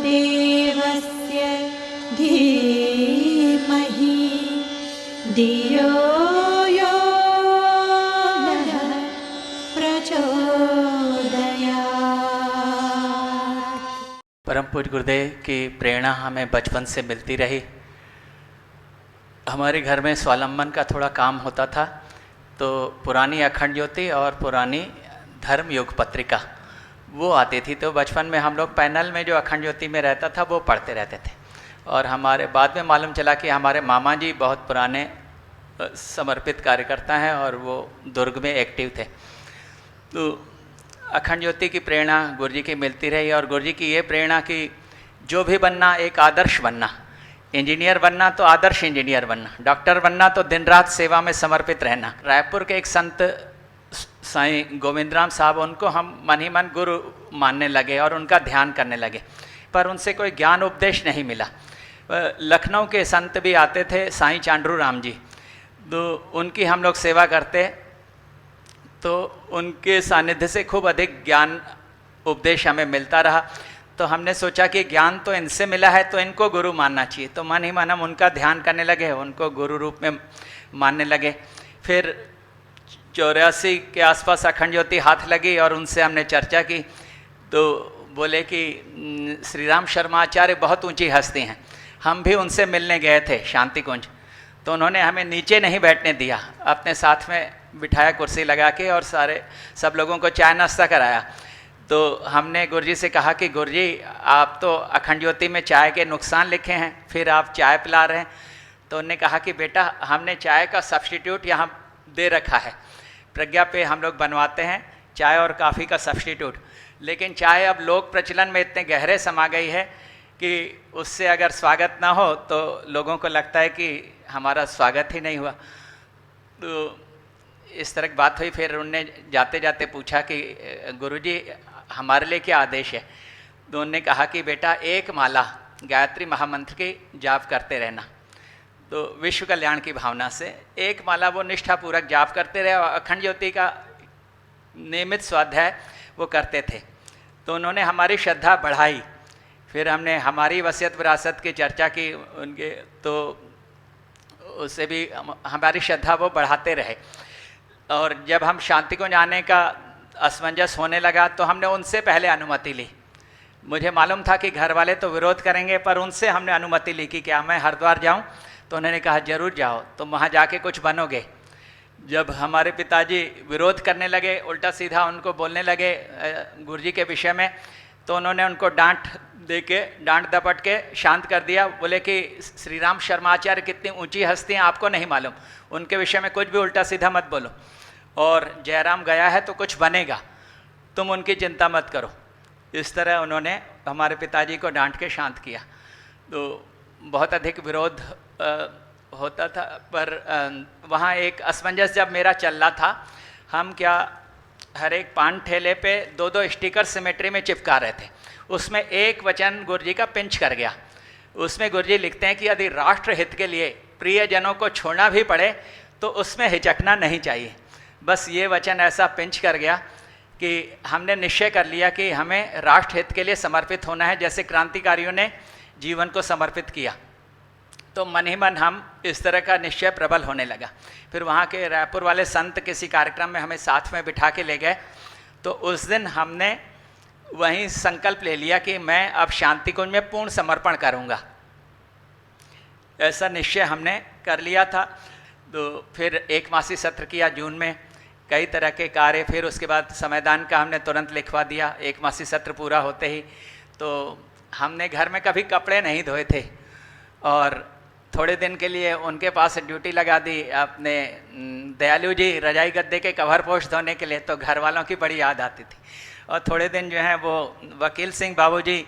देवस्य धीमहि धियो यो नः प्रचोदयात्। परम पूज्य गुरुदेव की प्रेरणा हमें बचपन से मिलती रही। हमारे घर में स्वावलंबन का थोड़ा काम होता था, तो पुरानी अखंड ज्योति और पुरानी धर्म युग पत्रिका वो आती थी। तो बचपन में हम लोग पैनल में जो अखंड ज्योति में रहता था वो पढ़ते रहते थे। और हमारे बाद में मालूम चला कि हमारे मामा जी बहुत पुराने समर्पित कार्यकर्ता हैं और वो दुर्ग में एक्टिव थे। तो अखंड ज्योति की प्रेरणा गुरु जी की मिलती रही और गुरु जी की ये प्रेरणा कि जो भी बनना एक आदर्श बनना, इंजीनियर बनना तो आदर्श इंजीनियर बनना, डॉक्टर बनना तो दिन रात सेवा में समर्पित रहना। रायपुर के एक संत साईं गोविंदराम साहब, उनको हम मन ही मन गुरु मानने लगे और उनका ध्यान करने लगे, पर उनसे कोई ज्ञान उपदेश नहीं मिला। लखनऊ के संत भी आते थे, साईं चांडरू राम जी, तो उनकी हम लोग सेवा करते, तो उनके सानिध्य से खूब अधिक ज्ञान उपदेश हमें मिलता रहा। तो हमने सोचा कि ज्ञान तो इनसे मिला है तो इनको गुरु मानना चाहिए। तो मन ही मन हम उनका ध्यान करने लगे, उनको गुरु रूप में मानने लगे। फिर 84 के आसपास अखंड ज्योति हाथ लगी और उनसे हमने चर्चा की, तो बोले कि श्री राम शर्मा आचार्य बहुत ऊंची हस्ती हैं। हम भी उनसे मिलने गए थे शांति कुंज, तो उन्होंने हमें नीचे नहीं बैठने दिया, अपने साथ में बिठाया कुर्सी लगा के और सब लोगों को चाय नाश्ता कराया। तो हमने गुरुजी से कहा कि गुरुजी आप तो अखंड ज्योति में चाय के नुकसान लिखे हैं, फिर आप चाय पिला रहे हैं। तो उन्होंने कहा कि बेटा हमने चाय का सब्स्टिट्यूट यहाँ दे रखा है, प्रज्ञा पे हम लोग बनवाते हैं चाय और काफ़ी का सब्स्टिट्यूट, लेकिन चाय अब लोक प्रचलन में इतने गहरे समा गई है कि उससे अगर स्वागत ना हो तो लोगों को लगता है कि हमारा स्वागत ही नहीं हुआ। तो इस तरह की बात हुई। फिर उनने जाते जाते पूछा कि गुरुजी हमारे लिए क्या आदेश है। तो उन्होंने कहा कि बेटा एक माला गायत्री महामंत्र की जाप करते रहना। तो विश्व कल्याण की भावना से एक माला वो निष्ठापूर्वक जाप करते रहे और अखंड ज्योति का नियमित स्वाध्याय वो करते थे। तो उन्होंने हमारी श्रद्धा बढ़ाई। फिर हमने हमारी वसीयत विरासत की चर्चा की उनके, तो उससे भी हमारी श्रद्धा वो बढ़ाते रहे। और जब हम शांति को जाने का असमंजस होने लगा तो हमने उनसे पहले अनुमति ली। मुझे मालूम था कि घर वाले तो विरोध करेंगे, पर उनसे हमने अनुमति ली कि क्या मैं हरिद्वार जाऊं। तो उन्होंने कहा जरूर जाओ, तुम वहाँ जाके कुछ बनोगे। जब हमारे पिताजी विरोध करने लगे, उल्टा सीधा उनको बोलने लगे गुरुजी के विषय में, तो उन्होंने उनको डांट दपट के शांत कर दिया। बोले कि श्री राम शर्मा आचार्य कितनी ऊंची हस्ती हैं आपको नहीं मालूम, उनके विषय में कुछ भी उल्टा सीधा मत बोलो, और जयराम गया है तो कुछ बनेगा, तुम उनकी चिंता मत करो। इस तरह उन्होंने हमारे पिताजी को डांट के शांत किया। तो बहुत अधिक विरोध होता था, पर वहाँ एक असमंजस जब मेरा चल रहा था, हम क्या हर एक पान ठेले पे 2-2 स्टिकर सिमेट्री में चिपका रहे थे। उसमें एक वचन गुरुजी का पिंच कर गया। उसमें गुरुजी लिखते हैं कि यदि राष्ट्र हित के लिए प्रियजनों को छोड़ना भी पड़े तो उसमें हिचकना नहीं चाहिए। बस ये वचन ऐसा पिंच कर गया कि हमने निश्चय कर लिया कि हमें राष्ट्र हित के लिए समर्पित होना है, जैसे क्रांतिकारियों ने जीवन को समर्पित किया। तो मन ही मन हम इस तरह का निश्चय प्रबल होने लगा। फिर वहाँ के रायपुर वाले संत किसी कार्यक्रम में हमें साथ में बिठा के ले गए, तो उस दिन हमने वहीं संकल्प ले लिया कि मैं अब शांति कुंज में पूर्ण समर्पण करूँगा। ऐसा निश्चय हमने कर लिया था। तो फिर एक मासी सत्र किया जून में, कई तरह के कार्य। फिर उसके बाद समयदान का हमने तुरंत लिखवा दिया एक मासी सत्र पूरा होते ही। तो हमने घर में कभी कपड़े नहीं धोए थे और थोड़े दिन के लिए उनके पास ड्यूटी लगा दी अपने दयालु जी रजाई गद्दे के कवर पोश धोने के लिए। तो घर वालों की बड़ी याद आती थी। और थोड़े दिन जो है वो वकील सिंह बाबूजी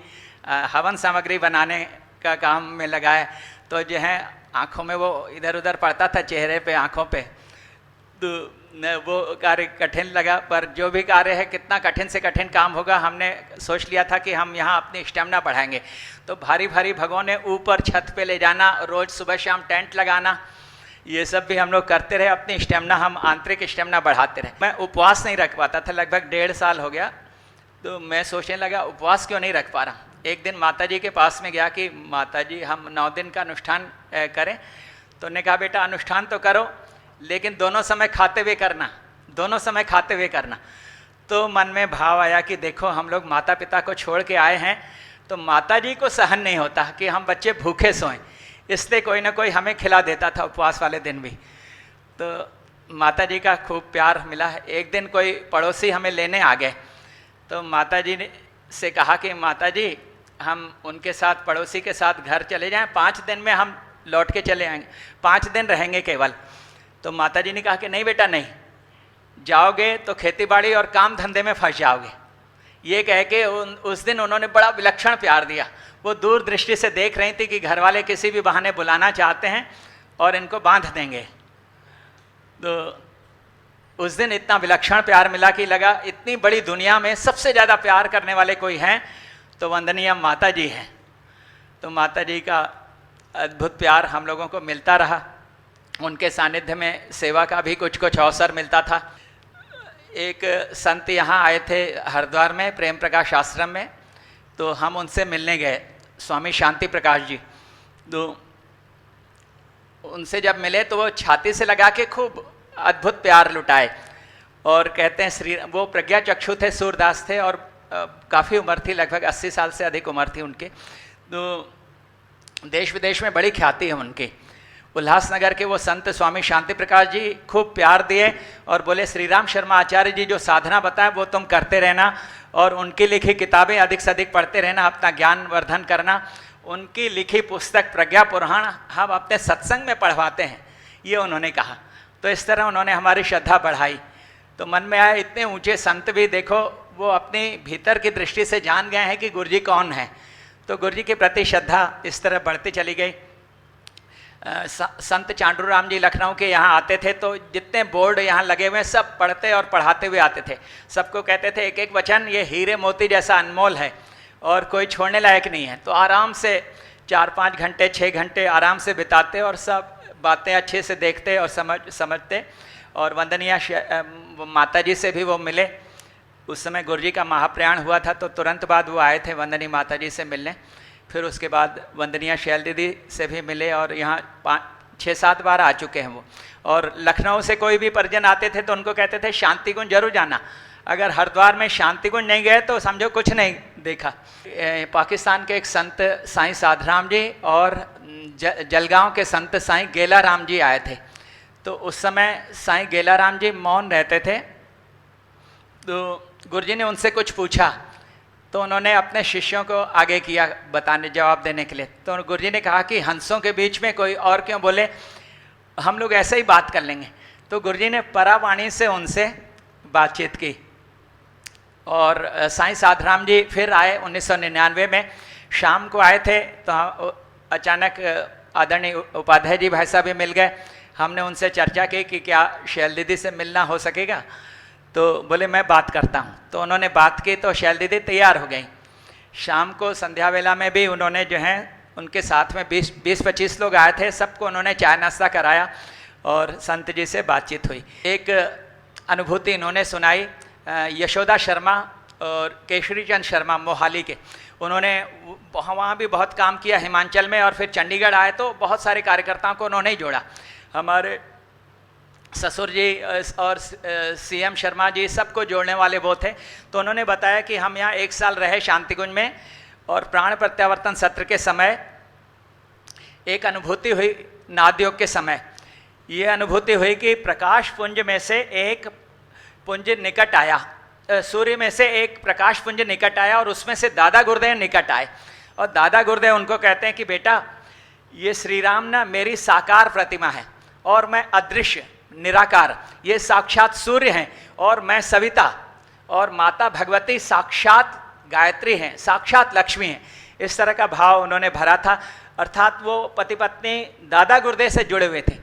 हवन सामग्री बनाने का काम में लगाए। तो जो है आँखों में वो इधर उधर पड़ता था, चेहरे पे, आँखों पे। तो वो कार्य कठिन लगा, पर जो भी कार्य है कितना कठिन से कठिन काम होगा, हमने सोच लिया था कि हम यहाँ अपनी स्टेमिना बढ़ाएंगे। तो भारी भारी भगोने ऊपर छत पे ले जाना, रोज़ सुबह शाम टेंट लगाना, ये सब भी हम लोग करते रहे। अपनी स्टेमिना, हम आंतरिक स्टेमिना बढ़ाते रहे। मैं उपवास नहीं रख पाता था, लगभग 1.5 साल हो गया। तो मैं सोचने लगा उपवास क्यों नहीं रख पा रहा। एक दिन माता जी के पास में गया कि माता जी हम 9 दिन का अनुष्ठान करें। तो उन्होंने कहा बेटा अनुष्ठान तो करो लेकिन दोनों समय खाते हुए करना, दोनों समय खाते हुए करना। तो मन में भाव आया कि देखो हम लोग माता पिता को छोड़ के आए हैं, तो माता जी को सहन नहीं होता कि हम बच्चे भूखे सोएं, इसलिए कोई ना कोई हमें खिला देता था उपवास वाले दिन भी। तो माता जी का खूब प्यार मिला। एक दिन कोई पड़ोसी हमें लेने आ गए, तो माता जी ने से कहा कि माता जी हम उनके साथ, पड़ोसी के साथ घर चले जाएं, 5 दिन में हम लौट के चले आएंगे, 5 दिन रहेंगे केवल। तो माता जी ने कहा कि नहीं बेटा नहीं, जाओगे तो खेती बाड़ी और काम धंधे में फंस जाओगे। ये कह के उस दिन उन्होंने बड़ा विलक्षण प्यार दिया। वो दूर दृष्टि से देख रही थी कि घर वाले किसी भी बहाने बुलाना चाहते हैं और इनको बांध देंगे। तो उस दिन इतना विलक्षण प्यार मिला कि लगा इतनी बड़ी दुनिया में सबसे ज़्यादा प्यार करने वाले कोई हैं तो वंदनीय माता जी हैं। तो माता जी का अद्भुत प्यार हम लोगों को मिलता रहा। उनके सानिध्य में सेवा का भी कुछ कुछ अवसर मिलता था। एक संत यहाँ आए थे हरिद्वार में प्रेम प्रकाश आश्रम में, तो हम उनसे मिलने गए, स्वामी शांति प्रकाश जी। तो उनसे जब मिले तो वो छाती से लगा के खूब अद्भुत प्यार लुटाए और कहते हैं श्री, वो प्रज्ञा चक्षु थे, सूरदास थे और काफ़ी उम्र थी, लगभग 80 साल से अधिक उम्र थी उनकी। तो देश विदेश में बड़ी ख्याति है उनकी। उल्लासनगर के वो संत स्वामी शांति प्रकाश जी खूब प्यार दिए और बोले श्री राम शर्मा आचार्य जी जो साधना बताएं वो तुम करते रहना और उनकी लिखी किताबें अधिक से अधिक पढ़ते रहना, अपना ज्ञान वर्धन करना। उनकी लिखी पुस्तक प्रज्ञा पुराण हम अपने सत्संग में पढ़वाते हैं, ये उन्होंने कहा। तो इस तरह उन्होंने हमारी श्रद्धा बढ़ाई। तो मन में आया इतने ऊंचे संत भी देखो वो अपनी भीतर की दृष्टि से जान गए हैं कि गुरु जी कौन है। तो गुरु जी के प्रति श्रद्धा इस तरह बढ़ती चली गई। संत चांडू राम जी लखनऊ के यहाँ आते थे तो जितने बोर्ड यहाँ लगे हुए सब पढ़ते और पढ़ाते हुए आते थे। सबको कहते थे एक एक वचन ये हीरे मोती जैसा अनमोल है और कोई छोड़ने लायक नहीं है। तो आराम से 4-5 घंटे 6 घंटे आराम से बिताते और सब बातें अच्छे से देखते और समझते। और वंदनीय माता जी से भी वो मिले। उस समय गुरु जी का महाप्रयाण हुआ था तो तुरंत बाद वो आए थे वंदनीय माता जी से मिलने। फिर उसके बाद वंदनीय शैल दीदी से भी मिले और यहाँ 5-6-7 बार आ चुके हैं वो। और लखनऊ से कोई भी परिजन आते थे तो उनको कहते थे शांति कुंज जरूर जाना। अगर हरिद्वार में शांति कुंज नहीं गए तो समझो कुछ नहीं देखा। पाकिस्तान के एक संत साईं साधराम जी और जलगांव के संत साईं गेलाराम जी आए थे। तो उस समय साईं गेलाराम जी मौन रहते थे। तो गुरुजी ने उनसे कुछ पूछा तो उन्होंने अपने शिष्यों को आगे किया बताने जवाब देने के लिए। तो गुरुजी ने कहा कि हंसों के बीच में कोई और क्यों बोले, हम लोग ऐसे ही बात कर लेंगे। तो गुरुजी ने परावाणी से उनसे बातचीत की। और साईं साधराम जी फिर आए 1999 में, शाम को आए थे तो अचानक आदरणीय उपाध्याय जी भाई साहब भी मिल गए। हमने उनसे चर्चा की कि क्या शैल दीदी से मिलना हो सकेगा। तो बोले मैं बात करता हूँ। तो उन्होंने बात की तो शैल दीदी तैयार हो गई। शाम को संध्या वेला में भी उन्होंने जो है उनके साथ में 20-25 लोग आए थे, सबको उन्होंने चाय नाश्ता कराया और संत जी से बातचीत हुई। एक अनुभूति इन्होंने सुनाई। यशोदा शर्मा और केशरी चंद शर्मा मोहाली के, उन्होंने वहाँ भी बहुत काम किया हिमाचल में और फिर चंडीगढ़ आए तो बहुत सारे कार्यकर्ताओं को उन्होंने ही जोड़ा। हमारे ससुर जी और सीएम शर्मा जी सबको जोड़ने वाले वो थे। तो उन्होंने बताया कि हम यहाँ 1 साल रहे शांति कुंज में और प्राण प्रत्यावर्तन सत्र के समय एक अनुभूति हुई। नादयोग के समय ये अनुभूति हुई कि प्रकाश पुंज में से एक पुंज निकट आया, सूर्य में से एक प्रकाश पुंज निकट आया और उसमें से दादा गुरुदेव निकट आए। और दादा गुरुदेव उनको कहते हैं कि बेटा ये श्री राम ना मेरी साकार प्रतिमा है और मैं अदृश्य निराकार, ये साक्षात सूर्य हैं और मैं सविता, और माता भगवती साक्षात गायत्री हैं, साक्षात लक्ष्मी हैं। इस तरह का भाव उन्होंने भरा था। अर्थात वो पति पत्नी दादा गुरुदेव से जुड़े हुए थे।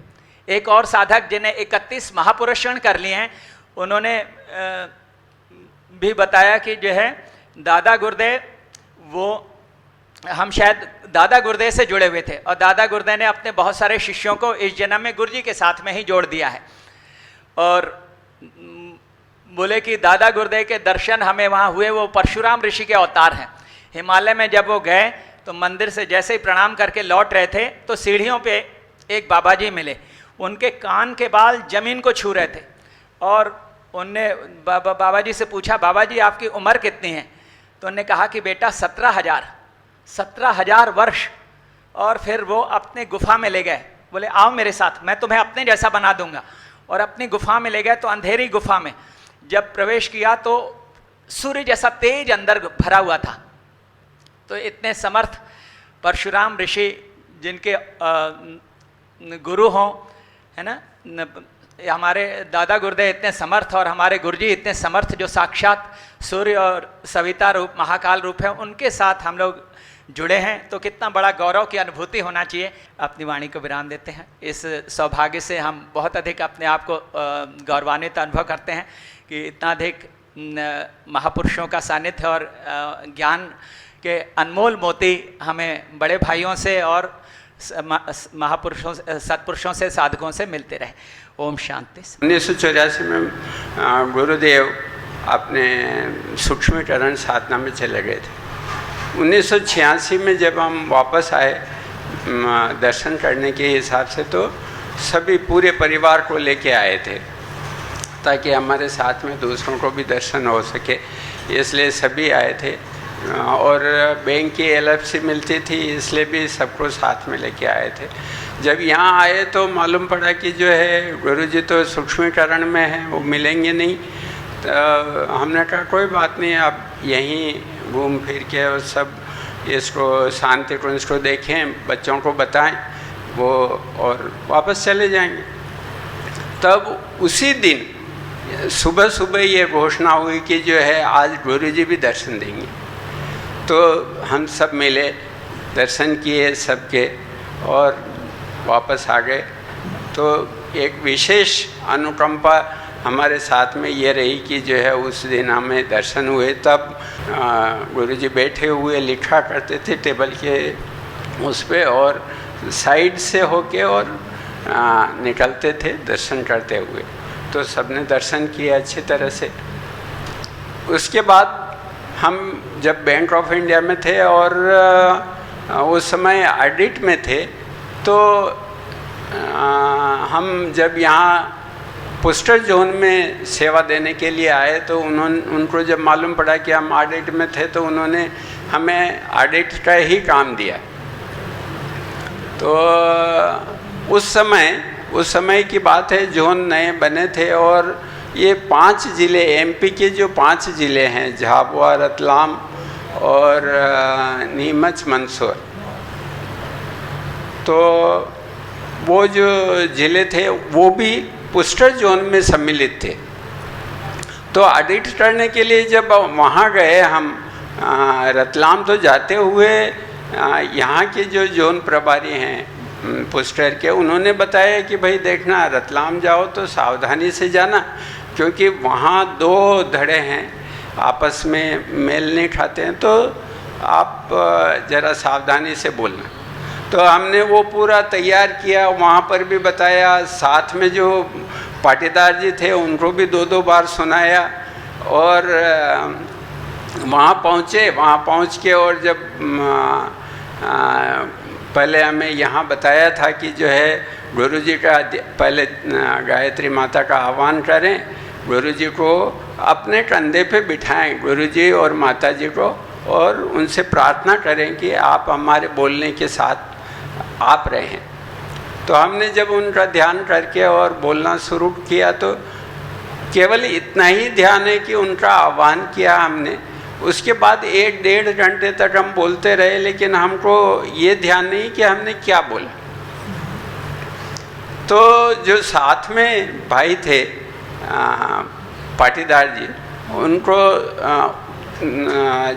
एक और साधक जिन्हें 31 महापुरुषण कर लिए हैं, उन्होंने भी बताया कि जो है दादा गुरुदेव वो हम शायद दादा गुरुदेव से जुड़े हुए थे और दादा गुरुदेव ने अपने बहुत सारे शिष्यों को इस जन्म में गुरु जी के साथ में ही जोड़ दिया है। और बोले कि दादा गुरुदेव के दर्शन हमें वहाँ हुए, वो परशुराम ऋषि के अवतार हैं। हिमालय में जब वो गए तो मंदिर से जैसे ही प्रणाम करके लौट रहे थे तो सीढ़ियों पे एक बाबा जी मिले, उनके कान के बाल जमीन को छू रहे थे और उनने बाबा जी से पूछा, बाबा जी आपकी उम्र कितनी है? तो उन्होंने कहा कि बेटा 17,000 वर्ष। और फिर वो अपने गुफा में ले गए, बोले आओ मेरे साथ, मैं तुम्हें अपने जैसा बना दूंगा। और अपनी गुफा में ले गए तो अंधेरी गुफा में जब प्रवेश किया तो सूर्य जैसा तेज अंदर भरा हुआ था। तो इतने समर्थ परशुराम ऋषि जिनके गुरु हों, है ना, हमारे दादा गुरुदेव इतने समर्थ और हमारे गुरुजी इतने समर्थ जो साक्षात सूर्य और सविता रूप महाकाल रूप है, उनके साथ हम लोग जुड़े हैं। तो कितना बड़ा गौरव की अनुभूति होना चाहिए। अपनी वाणी को विराम देते हैं। इस सौभाग्य से हम बहुत अधिक अपने आप को गौरवान्वित अनुभव करते हैं कि इतना अधिक महापुरुषों का सानिध्य और ज्ञान के अनमोल मोती हमें बड़े भाइयों से और महापुरुषों सत्पुरुषों से साधकों से मिलते रहे। ओम शांति। 1984 में गुरुदेव अपने सूक्ष्मीकरण साधना में चले गए थे। 1986 में जब हम वापस आए दर्शन करने के हिसाब से, तो सभी पूरे परिवार को लेके आए थे ताकि हमारे साथ में दूसरों को भी दर्शन हो सके, इसलिए सभी आए थे। और बैंक की LFC मिलती थी, इसलिए भी सबको साथ में लेके आए थे। जब यहाँ आए तो मालूम पड़ा कि जो है गुरुजी तो सूक्ष्मीकरण में हैं, वो मिलेंगे नहीं। तो हमने कहा कोई बात नहीं, आप यहीं घूम फिर के और सब इसको शांति कुंज को देखें, बच्चों को बताएं वो, और वापस चले जाएंगे। तब उसी दिन सुबह सुबह ये घोषणा हुई कि जो है आज गुरुजी भी दर्शन देंगे। तो हम सब मिले, दर्शन किए सबके और वापस आ गए। तो एक विशेष अनुकंपा हमारे साथ में ये रही कि जो है उस दिन हमें दर्शन हुए। तब गुरुजी बैठे हुए लिखा करते थे टेबल के उस पे, और साइड से होके और निकलते थे दर्शन करते हुए। तो सबने दर्शन किए अच्छी तरह से। उसके बाद हम जब बैंक ऑफ इंडिया में थे और उस समय ऑडिट में थे, तो हम जब यहाँ पोस्टर जोन में सेवा देने के लिए आए तो उनको जब मालूम पड़ा कि हम ऑडिट में थे, तो उन्होंने हमें ऑडिट का ही काम दिया। तो उस समय की बात है, जोन नए बने थे और ये 5 ज़िले MP के जो 5 ज़िले हैं, झाबुआ, रतलाम और नीमच, मंदसौर, तो वो जो ज़िले थे वो भी पोस्टर जोन में सम्मिलित थे। तो ऑडिट करने के लिए जब वहाँ गए हम, रतलाम तो जाते हुए यहाँ के जो जोन प्रभारी हैं पोस्टर के, उन्होंने बताया कि भाई देखना, रतलाम जाओ तो सावधानी से जाना, क्योंकि वहाँ 2 धड़े हैं, आपस में मेल नहीं खाते हैं, तो आप ज़रा सावधानी से बोलना। तो हमने वो पूरा तैयार किया, वहाँ पर भी बताया, साथ में जो पाटीदार जी थे उनको भी 2-2 बार सुनाया। और वहाँ पहुँचे, वहाँ पहुँच के और जब पहले हमें यहाँ बताया था कि जो है गुरुजी का पहले गायत्री माता का आह्वान करें, गुरुजी को अपने कंधे पे बिठाएं, गुरुजी और माता जी को, और उनसे प्रार्थना करें कि आप हमारे बोलने के साथ आप रहें। तो हमने जब उनका ध्यान करके और बोलना शुरू किया तो केवल इतना ही ध्यान है कि उनका आह्वान किया हमने। उसके बाद 1-1.5 घंटे तक हम बोलते रहे, लेकिन हमको ये ध्यान नहीं कि हमने क्या बोला। तो जो साथ में भाई थे पाटीदार जी, उनको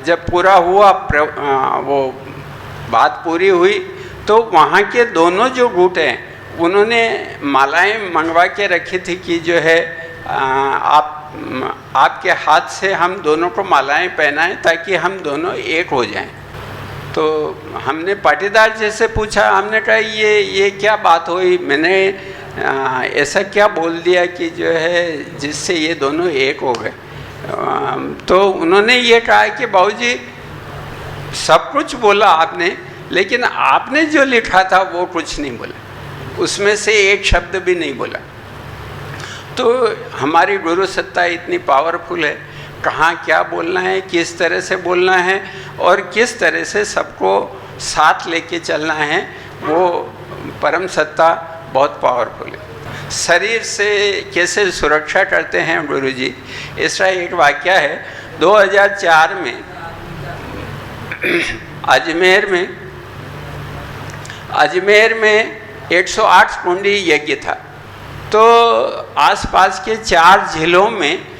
जब पूरा हुआ, वो बात पूरी हुई, तो वहाँ के दोनों जो गुट हैं उन्होंने मालाएं मंगवा के रखी थी कि जो है आपके हाथ से हम दोनों को मालाएं पहनाएं ताकि हम दोनों एक हो जाएं। तो हमने पाटीदार जी से पूछा, हमने कहा ये क्या बात हुई, मैंने ऐसा क्या बोल दिया कि जो है जिससे ये दोनों एक हो गए। तो उन्होंने ये कहा कि बाबूजी सब कुछ बोला आपने, लेकिन आपने जो लिखा था वो कुछ नहीं बोला, उसमें से एक शब्द भी नहीं बोला। तो हमारी गुरु सत्ता इतनी पावरफुल है, कहाँ क्या बोलना है, किस तरह से बोलना है और किस तरह से सबको साथ लेके चलना है, वो परम सत्ता बहुत पावरफुल है। शरीर से कैसे सुरक्षा करते हैं गुरु जी, इसका एक वाक्य है। 2004 में अजमेर में 108 कुंडी यज्ञ था। तो आसपास के 4 जिलों में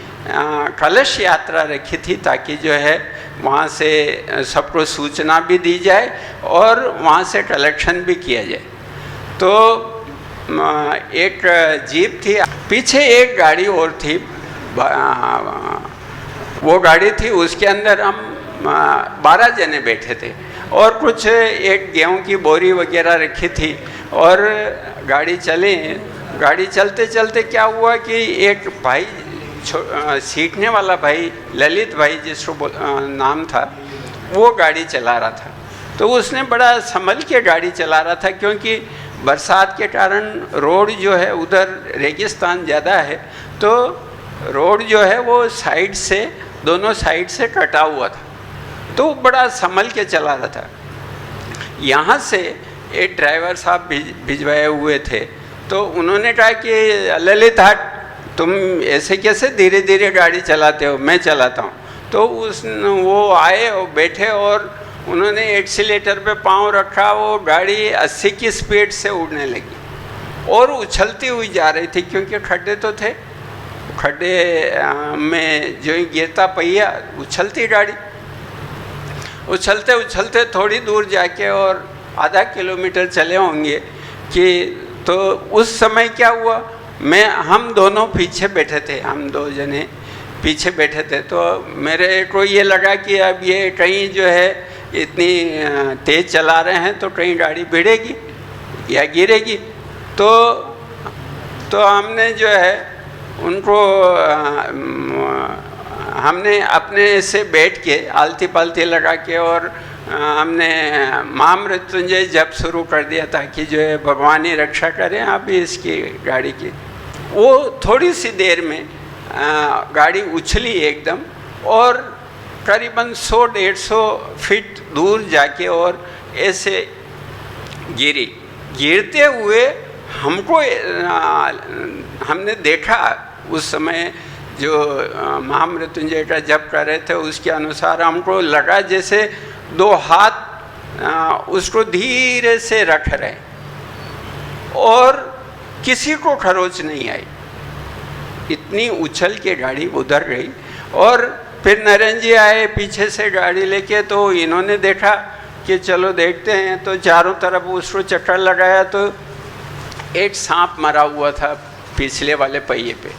कलश यात्रा रखी थी, ताकि जो है वहाँ से सबको सूचना भी दी जाए और वहाँ से कलेक्शन भी किया जाए। तो एक जीप थी, पीछे एक गाड़ी और थी, वो गाड़ी थी, उसके अंदर हम 12 जने बैठे थे और कुछ एक गेहूं की बोरी वगैरह रखी थी और गाड़ी चले। गाड़ी चलते चलते क्या हुआ कि एक भाई, सीखने वाला भाई, ललित भाई जिसको नाम था, वो गाड़ी चला रहा था। तो उसने बड़ा संभल के गाड़ी चला रहा था, क्योंकि बरसात के कारण रोड जो है उधर रेगिस्तान ज़्यादा है, तो रोड जो है वो साइड से, दोनों साइड से कटा हुआ था। तो बड़ा संभल के चला रहा था। यहाँ से एक ड्राइवर साहब भिजवाए हुए थे, तो उन्होंने कहा कि ललित हट, तुम ऐसे कैसे धीरे धीरे गाड़ी चलाते हो, मैं चलाता हूँ। तो वो आए और बैठे और उन्होंने एक्सीलेटर पे पाँव रखा, वो गाड़ी 80 की स्पीड से उड़ने लगी और उछलती हुई जा रही थी, क्योंकि खड्डे तो थे। खड्डे में जो ही गिरता पहिया, उछलती गाड़ी, उछलते उछलते थोड़ी दूर जाके और आधा किलोमीटर चले होंगे कि, तो उस समय क्या हुआ, हम दोनों पीछे बैठे थे, हम 2 जने पीछे बैठे थे। तो मेरे को ये लगा कि अब ये कहीं जो है इतनी तेज़ चला रहे हैं तो कहीं गाड़ी भिड़ेगी या गिरेगी। तो हमने जो है उनको, हमने अपने से बैठ के आलती पालती लगा के और हमने महामृत्युंजय जप शुरू कर दिया, ताकि जो है भगवान ही रक्षा करें आप इसकी गाड़ी की। वो थोड़ी सी देर में गाड़ी उछली एकदम और करीबन 100-150 फीट दूर जाके और ऐसे गिरी। गिरते हुए हमको, हमने देखा उस समय जो महामृत्युंजय का जप कर रहे थे, उसके अनुसार हमको लगा जैसे 2 हाथ उसको धीरे से रख रहे और किसी को खरोच नहीं आई। इतनी उछल के गाड़ी उधर गई। और फिर नरेंद्र जी आए पीछे से गाड़ी लेके, तो इन्होंने देखा कि चलो देखते हैं। तो चारों तरफ उसको चक्कर लगाया तो एक सांप मरा हुआ था पिछले वाले पहिए पे।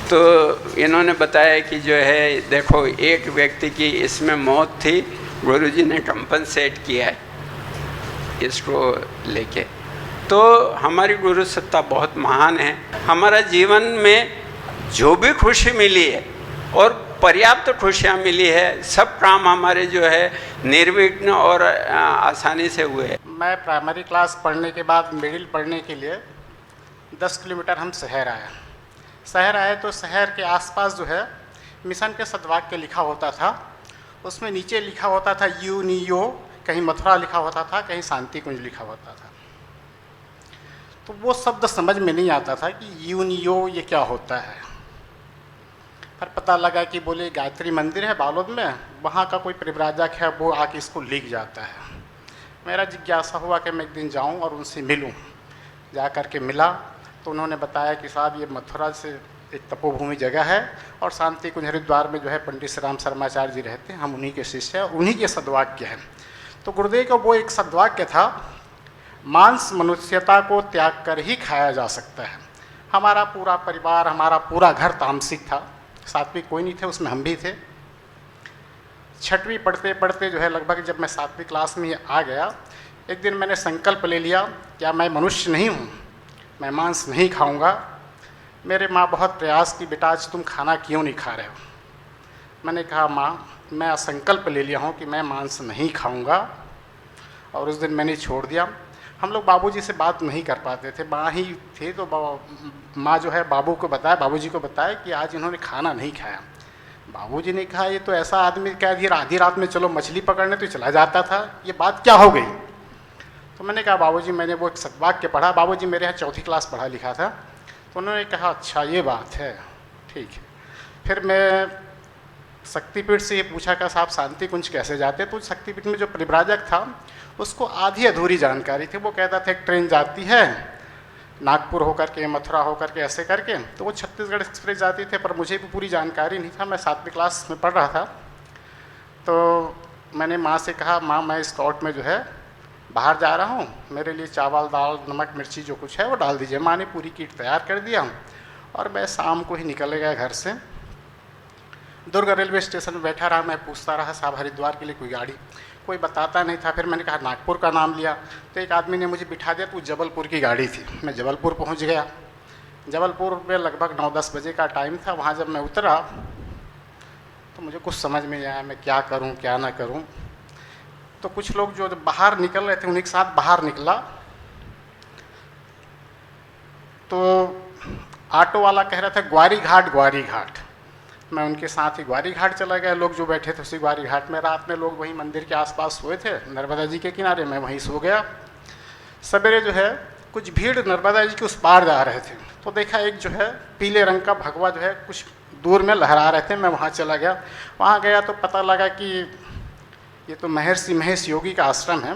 तो इन्होंने बताया कि जो है देखो, एक व्यक्ति की इसमें मौत थी, गुरुजी ने कंपनसेट किया है इसको लेके। तो हमारी गुरु सत्ता बहुत महान है। हमारा जीवन में जो भी खुशी मिली है और पर्याप्त खुशियाँ मिली है, सब काम हमारे जो है निर्विघ्न और आसानी से हुए हैं। मैं प्राइमरी क्लास पढ़ने के बाद मिडिल पढ़ने के लिए 10 किलोमीटर हम शहर आए। तो शहर के आसपास जो है मिशन के सद्वाक्य लिखा होता था। उसमें नीचे लिखा होता था यूनियो, कहीं मथुरा लिखा होता था, कहीं शांति कुंज लिखा होता था। तो वो शब्द समझ में नहीं आता था कि यूनियो ये क्या होता है। पर पता लगा कि बोले गायत्री मंदिर है बालोद में, वहाँ का कोई परिव्राजक है, वो आके इसको लिख जाता है। मेरा जिज्ञासा हुआ कि मैं एक दिन जाऊँ और उनसे मिलूँ। जा कर के मिला तो उन्होंने बताया कि साहब ये मथुरा से एक तपोभूमि जगह है और शांति कुंज हरिद्वार में जो है पंडित श्री राम शर्माचार्य जी रहते हैं, हम उन्हीं के शिष्य हैं, उन्हीं के सद्वाक्य हैं। तो गुरुदेव का वो एक सद्वाक्य था, मांस मनुष्यता को त्याग कर ही खाया जा सकता है। हमारा पूरा परिवार, हमारा पूरा घर तामसिक था, सात्विक कोई नहीं थे, उसमें हम भी थे। 6वीं पढ़ते पढ़ते जो है लगभग जब मैं 7वीं क्लास में आ गया, एक दिन मैंने संकल्प ले लिया, क्या मैं मनुष्य नहीं हूँ, मैं मांस नहीं खाऊंगा। मेरे माँ बहुत प्रयास की, बेटा आज तुम खाना क्यों नहीं खा रहे हो। मैंने कहा माँ मैं संकल्प ले लिया हूँ कि मैं मांस नहीं खाऊंगा, और उस दिन मैंने छोड़ दिया। हम लोग बाबूजी से बात नहीं कर पाते थे, माँ ही थे, तो माँ जो है बाबूजी को बताया कि आज इन्होंने खाना नहीं खाया। बाबूजी ने कहा ये तो ऐसा आदमी कह दिया आधी रात में चलो मछली पकड़ने तो चला जाता था, ये बात क्या हो गई। तो मैंने कहा बाबूजी मैंने वो एक सद्वाक्य पढ़ा, बाबूजी मेरे यहाँ 4th क्लास पढ़ा लिखा था, तो उन्होंने कहा अच्छा ये बात है, ठीक है। फिर मैं शक्तिपीठ से ये पूछा कि साहब शांति कुंज कैसे जाते, तो शक्तिपीठ में जो परिव्राजक था उसको आधी अधूरी जानकारी थी। वो कहता था एक ट्रेन जाती है नागपुर होकर के, मथुरा होकर के, ऐसे करके, तो वो छत्तीसगढ़ एक्सप्रेस जाती थे, पर मुझे भी पूरी जानकारी नहीं था, मैं 7वीं क्लास में पढ़ रहा था। तो मैंने माँ से कहा माँ मैं स्काउट में जो है बाहर जा रहा हूँ, मेरे लिए चावल दाल नमक मिर्ची जो कुछ है वो डाल दीजिए। माँ ने पूरी किट तैयार कर दिया और मैं शाम को ही निकल गया घर से। दुर्ग रेलवे स्टेशन में बैठा रहा, मैं पूछता रहा साहब हरिद्वार के लिए कोई गाड़ी, कोई बताता नहीं था। फिर मैंने कहा नागपुर का नाम लिया, तो एक आदमी ने मुझे बिठा दिया, तो जबलपुर की गाड़ी थी। मैं जबलपुर पहुंच गया। जबलपुर में लगभग 9-10 बजे का टाइम था। वहाँ जब मैं उतरा तो मुझे कुछ समझ में नहीं आया मैं क्या करूँ क्या ना करूँ। तो कुछ लोग जो बाहर निकल रहे थे उन्हीं के साथ बाहर निकला, तो ऑटो वाला कह रहा था ग्वारी घाट ग्वारी घाट। मैं उनके साथ ही ग्वारी घाट चला गया। लोग जो बैठे थे उसी ग्वारी घाट में, रात में लोग वहीं मंदिर के आसपास सोए थे नर्मदा जी के किनारे, मैं वहीं सो गया। सवेरे जो है कुछ भीड़ नर्मदा जी के उस पार जा रहे थे, तो देखा एक जो है पीले रंग का भगवा जो है कुछ दूर में लहरा रहे थे। मैं वहाँ चला गया। वहाँ गया तो पता लगा कि ये तो महर्षि महेश योगी का आश्रम है।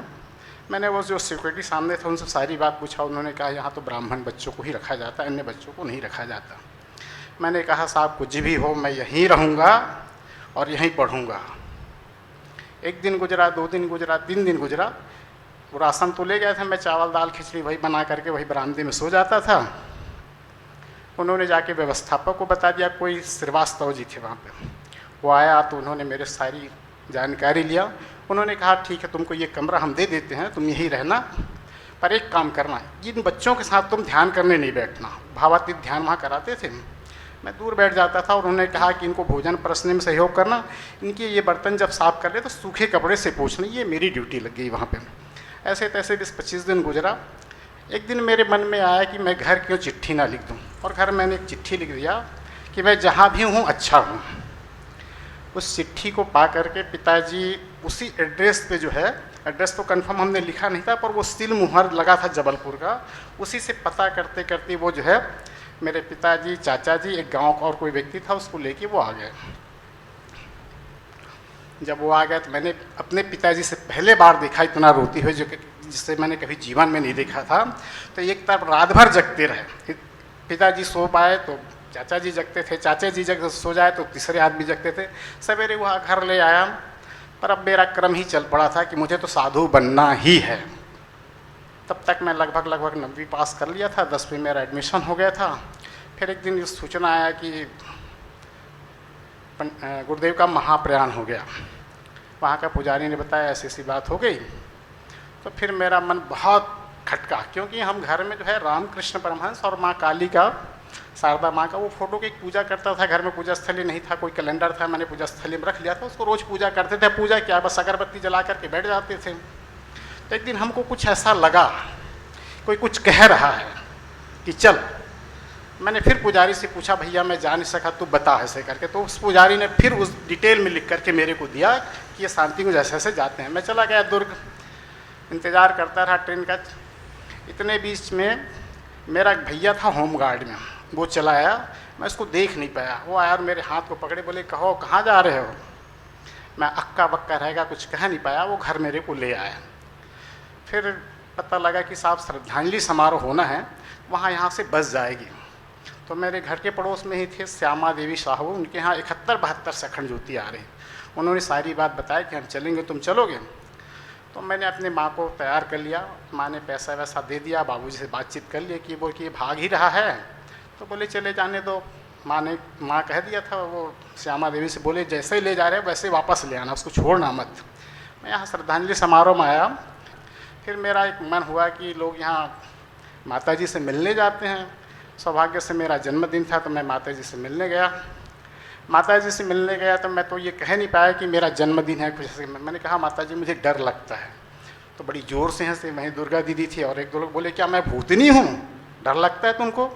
मैंने वो जो सिक्योरिटी सामने थे उनसे सारी बात पूछा। उन्होंने कहा यहाँ तो ब्राह्मण बच्चों को ही रखा जाता है, अन्य बच्चों को नहीं रखा जाता। मैंने कहा साहब कुछ भी हो मैं यहीं रहूँगा और यहीं पढ़ूँगा। एक दिन गुजरा, 2 दिन गुजरा, 3 दिन गुजरा। वो राशन तो ले गए थे, मैं चावल दाल खिचड़ी वही बना करके वही बरामदे में सो जाता था। उन्होंने जाके व्यवस्थापक को बता दिया, कोई श्रीवास्तव जी थे वहाँ पे, वो आया तो उन्होंने मेरे सारी जानकारी लिया। उन्होंने कहा ठीक है तुमको ये कमरा हम दे देते हैं, तुम यहीं रहना, पर एक काम करना, इन बच्चों के साथ तुम ध्यान करने नहीं बैठना। भावातीत ध्यान वहाँ कराते थे। मैं दूर बैठ जाता था और उन्होंने कहा कि इनको भोजन परसने में सहयोग करना, इनके ये बर्तन जब साफ़ कर ले तो सूखे कपड़े से पोंछना, ये मेरी ड्यूटी लग गई वहाँ पे। ऐसे तैसे 20-25 दिन गुजरा। एक दिन मेरे मन में आया कि मैं घर क्यों चिट्ठी ना लिख दूँ, और घर मैंने एक चिट्ठी लिख दिया कि मैं जहाँ भी हूँ अच्छा हूँ। उस चिट्ठी को पा करके पिताजी उसी एड्रेस पे जो है, एड्रेस तो कंफर्म हमने लिखा नहीं था पर वो सील मुहर लगा था जबलपुर का, उसी से पता करते करते वो जो है मेरे पिताजी, चाचा जी, एक गांव का और कोई व्यक्ति था उसको लेके वो आ गए। जब वो आ गया तो मैंने अपने पिताजी से पहले बार देखा इतना रोती हुई, जो कि जिससे मैंने कभी जीवन में नहीं देखा था। तो एक तरफ रात भर जगते रहे, पिताजी सो पाए तो चाचा जी जगते थे, चाचा जी जग सो जाए तो तीसरे आदमी जगते थे। सवेरे वहाँ घर ले आया, पर अब मेरा क्रम ही चल पड़ा था कि मुझे तो साधु बनना ही है। तब तक मैं लगभग 9वीं पास कर लिया था, 10वीं मेरा एडमिशन हो गया था। फिर एक दिन ये सूचना आया कि गुरुदेव का महाप्रयाण हो गया। वहाँ का पुजारी ने बताया ऐसी ऐसी बात हो गई। तो फिर मेरा मन बहुत खटका, क्योंकि हम घर में जो है रामकृष्ण परमहंस और माँ काली का, शारदा माँ का वो फोटो की पूजा करता था। घर में पूजा स्थली नहीं था, कोई कैलेंडर था, मैंने पूजा स्थली में रख लिया था, उसको रोज़ पूजा करते थे। पूजा क्या, बस अगरबत्ती जला करके बैठ जाते थे। तो एक दिन हमको कुछ ऐसा लगा, कोई कुछ कह रहा है कि चल। मैंने फिर पुजारी से पूछा भैया मैं जा नहीं सका, तू बता ऐसे करके। तो उस पुजारी ने फिर उस डिटेल में लिख करके मेरे को दिया कि ये शांति को जैसे ऐसे जाते हैं। मैं चला गया दुर्ग, इंतज़ार करता रहा ट्रेन का। इतने बीच में मेरा एक भैया था होमगार्ड में, वो चला आया, मैं उसको देख नहीं पाया। वो आया और मेरे हाथ को पकड़े, बोले कहो कहाँ जा रहे हो। मैं अक्का बक्का रहेगा, कुछ कह नहीं पाया। वो घर मेरे को ले आया। फिर पता लगा कि साहब श्रद्धांजलि समारोह होना है, वहाँ यहाँ से बस जाएगी। तो मेरे घर के पड़ोस में ही थे श्यामा देवी साहू, उनके यहाँ 71-72 सखंड ज्योति आ रही। उन्होंने सारी बात बताई कि हम चलेंगे, तुम चलोगे। तो मैंने अपने माँ को तैयार कर लिया। माँ ने पैसा वैसा दे दिया, बाबूजी से बातचीत कर लिया कि वो कि भाग ही रहा है, तो बोले चले जाने दो। माँ कह दिया था, वो श्यामा देवी से बोले जैसे ही ले जा रहे हो वैसे वापस ले आना, उसको छोड़ना मत। मैं यहाँ श्रद्धांजलि समारोह में आया। फिर मेरा एक मन हुआ कि लोग यहाँ माताजी से मिलने जाते हैं। सौभाग्य से मेरा जन्मदिन था तो मैं माताजी से मिलने गया। माता जी से मिलने गया तो मैं तो ये कह नहीं पाया कि मेरा जन्मदिन है कुछ ऐसे। मैंने कहा माता जी मुझे डर लगता है, तो बड़ी ज़ोर से हंसे। वहीं दुर्गा दीदी थी और एक दो लोग बोले क्या मैं भूतनी हूँ, डर लगता है तुमको?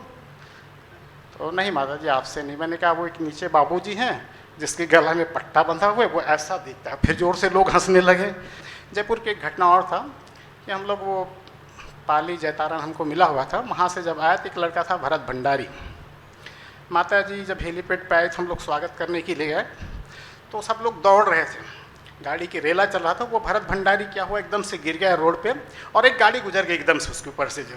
तो नहीं माता जी आपसे नहीं। मैंने कहा वो एक नीचे बाबूजी हैं जिसके गला में पट्टा बंधा हुआ है, वो ऐसा दिखता है। फिर ज़ोर से लोग हंसने लगे। जयपुर की एक घटना और था कि हम लोग वो पाली जयतारण हमको मिला हुआ था, वहाँ से जब आया तो एक लड़का था भरत भंडारी। माता जी जब हेलीपैड पे आए थे, हम लोग स्वागत करने के लिए गए तो सब लोग दौड़ रहे थे, गाड़ी की रेला चल रहा था। वो भरत भंडारी क्या हुआ एकदम से गिर गया रोड पे और एक गाड़ी गुजर गई एकदम से उसके ऊपर से। जो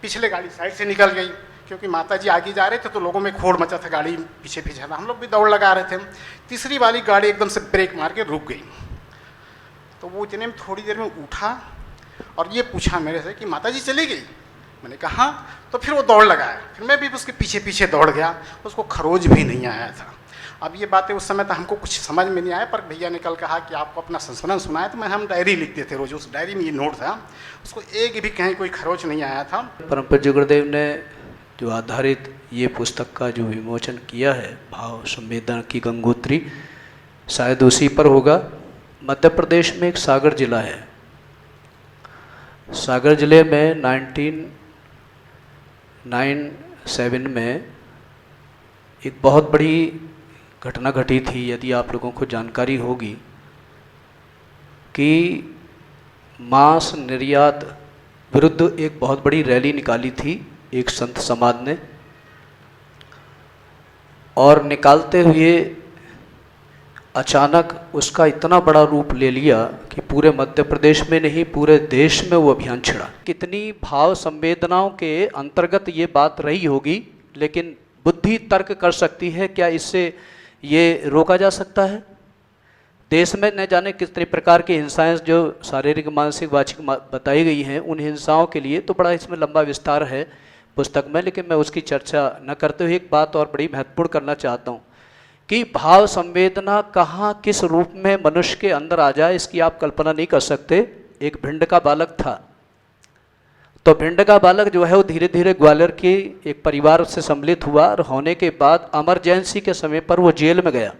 पिछले गाड़ी साइड से निकल गई क्योंकि माता जी आगे जा रहे थे तो लोगों में खोड़ मचा था, गाड़ी पीछे पीछे था। हम लोग भी दौड़ लगा रहे थे। तीसरी वाली गाड़ी एकदम से ब्रेक मार के रुक गई। तो वो इतने में थोड़ी देर में उठा और ये पूछा मेरे से कि माता जी चली गई? मैंने कहा हाँ। तो फिर वो दौड़ लगाया, फिर मैं भी उसके पीछे पीछे दौड़ गया। उसको खरोच भी नहीं आया था। अब ये बातें उस समय तो हमको कुछ समझ में नहीं आया, पर भैया ने कल कहा कि आपको अपना संस्मरण सुनाए, तो हम डायरी लिखते थे रोज। उस डायरी में ये नोट था, उसको एक भी कहीं कोई खरोच नहीं आया था। परम पूज्य गुरुदेव ने जो आधारित ये पुस्तक का जो विमोचन किया है, भाव संवेदना की गंगोत्री, शायद उसी पर होगा। मध्य प्रदेश में एक सागर जिला है। सागर जिले में 1997 में एक बहुत बड़ी घटना घटी थी, यदि आप लोगों को जानकारी होगी, कि मांस निर्यात विरुद्ध एक बहुत बड़ी रैली निकाली थी एक संत समाज ने, और निकालते हुए अचानक उसका इतना बड़ा रूप ले लिया कि पूरे मध्य प्रदेश में नहीं पूरे देश में वो अभियान छिड़ा। कितनी भाव संवेदनाओं के अंतर्गत ये बात रही होगी, लेकिन बुद्धि तर्क कर सकती है क्या इससे ये रोका जा सकता है? देश में न जाने कितने प्रकार की हिंसाएं जो शारीरिक मानसिक वाचिक बताई गई हैं, उन हिंसाओं के लिए तो बड़ा इसमें लंबा विस्तार है पुस्तक में, लेकिन मैं उसकी चर्चा न करते हुए एक बात और बड़ी महत्वपूर्ण करना चाहता हूँ कि भाव संवेदना कहाँ किस रूप में मनुष्य के अंदर आ जाए, इसकी आप कल्पना नहीं कर सकते। एक भिंड का बालक था, तो भिंड का बालक जो है वो धीरे धीरे ग्वालियर के एक परिवार से सम्मिलित हुआ, और होने के बाद इमरजेंसी के समय पर वो जेल में गया।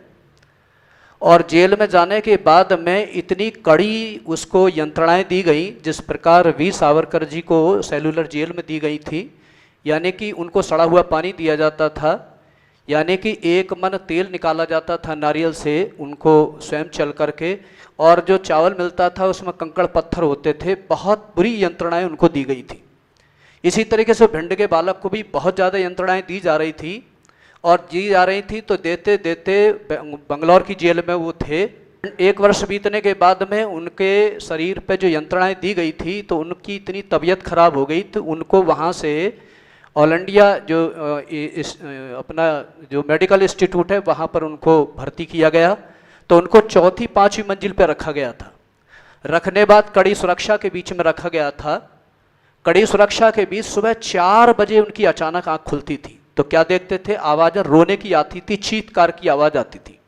और जेल में जाने के बाद में इतनी कड़ी उसको यंत्रणाएं दी गई, जिस प्रकार वी सावरकर जी को सेलुलर जेल में दी गई थी, यानी कि उनको सड़ा हुआ पानी दिया जाता था, यानी कि एक मन तेल निकाला जाता था नारियल से उनको स्वयं चल करके, और जो चावल मिलता था उसमें कंकड़ पत्थर होते थे। बहुत बुरी यंत्रणाएं उनको दी गई थी। इसी तरीके से भिंड के बालक को भी बहुत ज़्यादा यंत्रणाएं दी जा रही थी, और दी जा रही थी तो देते देते बंगलौर की जेल में वो थे। 1 वर्ष बीतने के बाद में उनके शरीर पे जो यंत्रणाएं दी गई थी, तो उनकी इतनी तबीयत खराब हो गई तो उनको वहाँ से ऑल इंडिया जो अपना जो मेडिकल इंस्टीट्यूट है वहाँ पर उनको भर्ती किया गया। तो उनको 4th 5वीं मंजिल पर रखा गया था। रखने बाद कड़ी सुरक्षा के बीच में रखा गया था। कड़ी सुरक्षा के बीच सुबह 4 बजे उनकी अचानक आँख खुलती थी, तो क्या देखते थे? आवाज़ें रोने की आती थी, चीत्कार की आवाज़ आती थी।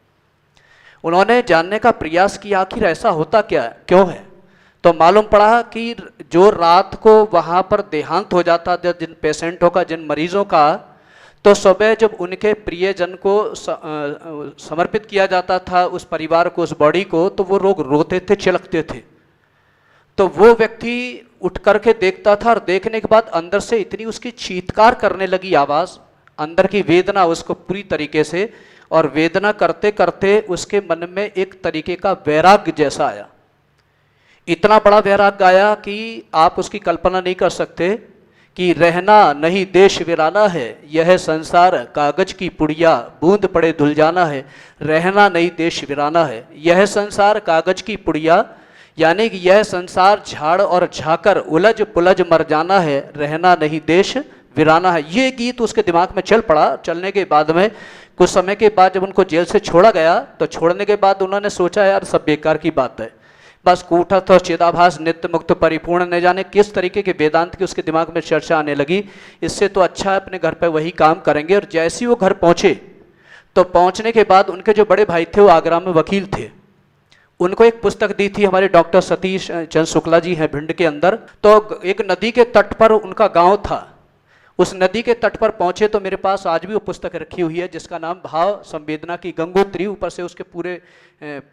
उन्होंने जानने का प्रयास किया आखिर ऐसा होता क्या है, क्यों है? तो मालूम पड़ा कि जो रात को वहाँ पर देहांत हो जाता था जिन पेशेंटों का, जिन मरीजों का, तो सुबह जब उनके प्रियजन को समर्पित किया जाता था उस परिवार को, उस बॉडी को, तो वो लोग रोते थे, चिल्लाते थे। तो वो व्यक्ति उठ करके देखता था, और देखने के बाद अंदर से इतनी उसकी चीत्कार करने लगी आवाज़, अंदर की वेदना उसको पूरी तरीके से, और वेदना करते करते उसके मन में एक तरीके का वैराग्य जैसा आया। इतना बड़ा वैराग्य आया कि आप उसकी कल्पना नहीं कर सकते कि रहना नहीं देश वीराना है, यह संसार कागज की पुड़िया, बूंद पड़े धुल जाना है। रहना नहीं देश वीराना है, यह संसार कागज की पुड़िया, यानी कि यह संसार झाड़ और झाकर उलझ पुलझ मर जाना है, रहना नहीं देश वीराना है। ये गीत उसके दिमाग में चल पड़ा। चलने के बाद में कुछ समय के बाद जब उनको जेल से छोड़ा गया, तो छोड़ने के बाद उन्होंने सोचा यार सब बेकार की बात है, बस कूटस्थ और चिदाभास नित्य मुक्त परिपूर्ण, न जाने किस तरीके के वेदांत की उसके दिमाग में चर्चा आने लगी। इससे तो अच्छा है अपने घर पर वही काम करेंगे। और जैसे ही वो घर पहुँचे, तो पहुँचने के बाद उनके जो बड़े भाई थे वो आगरा में वकील थे, उनको एक पुस्तक दी थी, हमारे डॉक्टर सतीश चंद्र शुक्ला जी हैं भिंड के अंदर। तो एक नदी के तट पर उनका गांव था, उस नदी के तट पर पहुंचे तो मेरे पास आज भी वो पुस्तक रखी हुई है जिसका नाम भाव संवेदना की गंगोत्री, ऊपर से उसके पूरे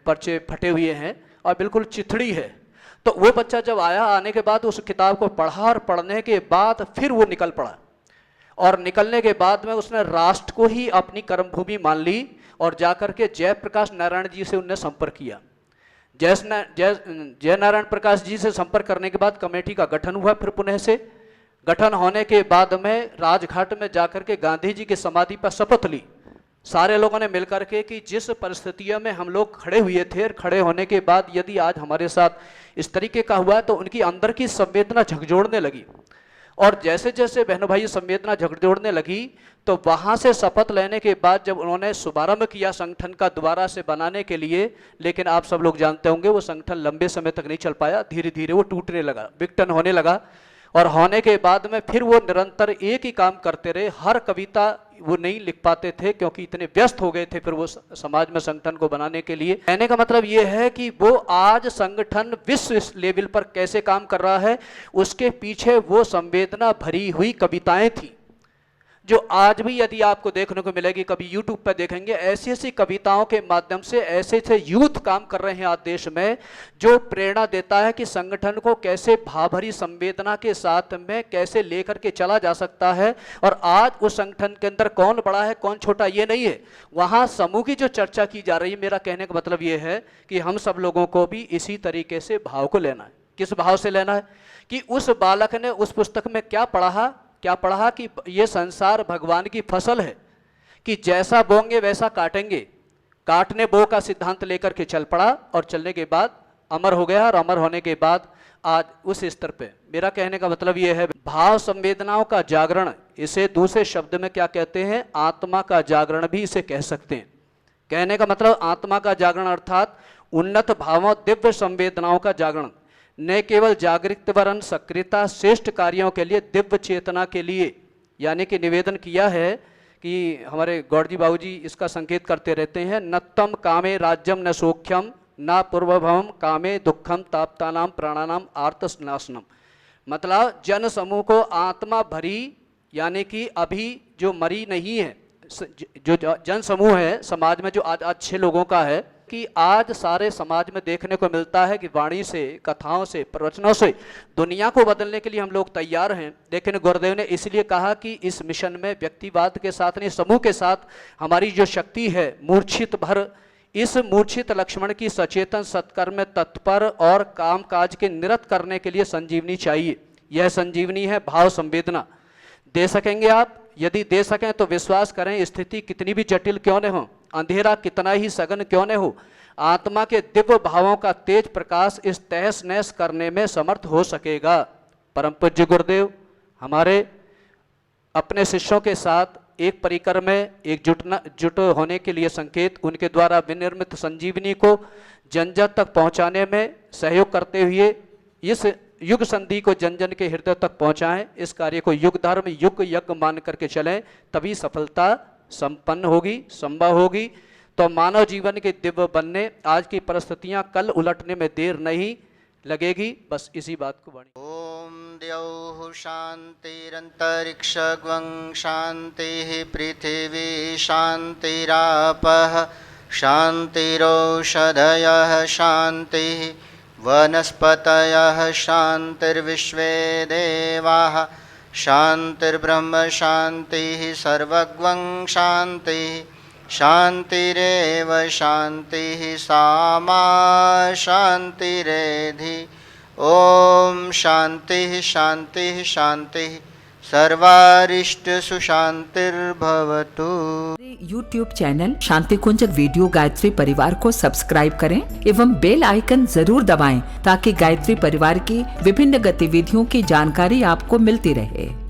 पर्चे फटे हुए हैं और बिल्कुल चिथड़ी है। तो वो बच्चा जब आया, आने के बाद उस किताब को पढ़ा और पढ़ने के बाद फिर वो निकल पड़ा और निकलने के बाद में उसने राष्ट्र को ही अपनी कर्मभूमि मान ली और जाकर के जयप्रकाश नारायण जी से उनने संपर्क किया। जय नारायण प्रकाश जी से संपर्क करने के बाद कमेटी का गठन हुआ। फिर पुनः से गठन होने के बाद में राजघाट में जाकर के गांधी जी की समाधि पर शपथ ली सारे लोगों ने मिलकर के कि जिस परिस्थितियों में हम लोग खड़े हुए थे, खड़े होने के बाद यदि आज हमारे साथ इस तरीके का हुआ तो उनकी अंदर की संवेदना झकझोरने लगी। और जैसे जैसे बहनों भाई संवेदना झकझोरने लगी तो वहाँ से शपथ लेने के बाद जब उन्होंने शुभारंभ किया संगठन का दोबारा से बनाने के लिए, लेकिन आप सब लोग जानते होंगे वो संगठन लंबे समय तक नहीं चल पाया, धीरे धीरे वो टूटने लगा, विघटन होने लगा। और होने के बाद में फिर वो निरंतर एक ही काम करते रहे। हर कविता वो नहीं लिख पाते थे क्योंकि इतने व्यस्त हो गए थे फिर वो समाज में संगठन को बनाने के लिए। कहने का मतलब ये है कि वो आज संगठन विश्व लेवल पर कैसे काम कर रहा है, उसके पीछे वो संवेदना भरी हुई कविताएं थी जो आज भी यदि आपको देखने को मिलेगी, कभी यूट्यूब पर देखेंगे, ऐसी ऐसी कविताओं के माध्यम से ऐसे ऐसे यूथ काम कर रहे हैं आज देश में जो प्रेरणा देता है कि संगठन को कैसे भावभरी संवेदना के साथ में कैसे लेकर के चला जा सकता है। और आज उस संगठन के अंदर कौन बड़ा है कौन छोटा ये नहीं है, वहाँ समूह की जो चर्चा की जा रही है। मेरा कहने का मतलब ये है कि हम सब लोगों को भी इसी तरीके से भाव को लेना है। किस भाव से लेना है कि उस बालक ने उस पुस्तक में क्या पढ़ा कि ये संसार भगवान की फसल है कि जैसा बोंगे वैसा काटेंगे, काटने बो का सिद्धांत लेकर के चल पड़ा और चलने के बाद अमर हो गया। और अमर होने के बाद आज उस स्तर पे, मेरा कहने का मतलब ये है भाव संवेदनाओं का जागरण, इसे दूसरे शब्द में क्या कहते हैं, आत्मा का जागरण भी इसे कह सकते हैं। कहने का मतलब आत्मा का जागरण अर्थात उन्नत भावों दिव्य संवेदनाओं का जागरण, न केवल जागृत वरन सक्रियता श्रेष्ठ कार्यों के लिए दिव्य चेतना के लिए। यानी कि निवेदन किया है कि हमारे गौड़जी बाबूजी इसका संकेत करते रहते हैं, नत्तम कामे राज्यम न सौख्यम न पूर्वभवम कामे दुखम ताप्तानाम प्राणानाम आर्तनाशनम। मतलब जन समूह को आत्मा भरी, यानी कि अभी जो मरी नहीं है, जो जन समूह है समाज में जो आज अच्छे लोगों का है कि आज सारे समाज में देखने को मिलता है कि वाणी से, कथाओं से, प्रवचनों से दुनिया को बदलने के लिए हम लोग तैयार हैं। लेकिन गुरुदेव ने इसलिए कहा कि इस मिशन में व्यक्तिवाद के साथ नहीं, समूह के साथ हमारी जो शक्ति है मूर्छित भर, इस मूर्छित लक्ष्मण की सचेतन सत्कर्म में तत्पर और कामकाज के निरत करने के लिए संजीवनी चाहिए। यह संजीवनी है भाव संवेदना। दे सकेंगे आप? यदि दे सकें तो विश्वास करें, स्थिति कितनी भी जटिल क्यों न हो, अंधेरा कितना ही सघन क्यों न हो, आत्मा के दिव्य भावों का तेज प्रकाश इस तहस नहस करने में समर्थ हो सकेगा। परम पूज्य गुरुदेव हमारे अपने शिष्यों के साथ एक परिकर में एकजुट होने के लिए संकेत, उनके द्वारा विनिर्मित संजीवनी को जन जन तक पहुंचाने में सहयोग करते हुए इस युग संधि को जन जन के हृदय तक पहुंचाएं। इस कार्य को युग धर्म युग यज्ञ मान करके चलें, तभी सफलता संपन्न होगी, संभव होगी। तो मानव जीवन के दिव्य बनने, आज की परिस्थितियां कल उलटने में देर नहीं लगेगी। बस इसी बात को वाणी। ओम द्यौः शान्तिरन्तरिक्षगं शान्तिः पृथिवी शान्तिरापः शान्तिरौषधयः शान्तिः वनस्पतयः शान्तिर्विश्वे देवाः शान्तिर्ब्रह्म शान्तिः सर्वगं शान्तिः शान्तिरेव शान्तिः सामा शान्तिरेधि। ओम शान्तिः शान्तिः शान्तिः सर्वारिष्ट सुशांतिर्भवतु। YouTube चैनल शांति कुंज वीडियो गायत्री परिवार को सब्सक्राइब करें एवं बेल आइकन जरूर दबाएं ताकि गायत्री परिवार की विभिन्न गतिविधियों की जानकारी आपको मिलती रहे।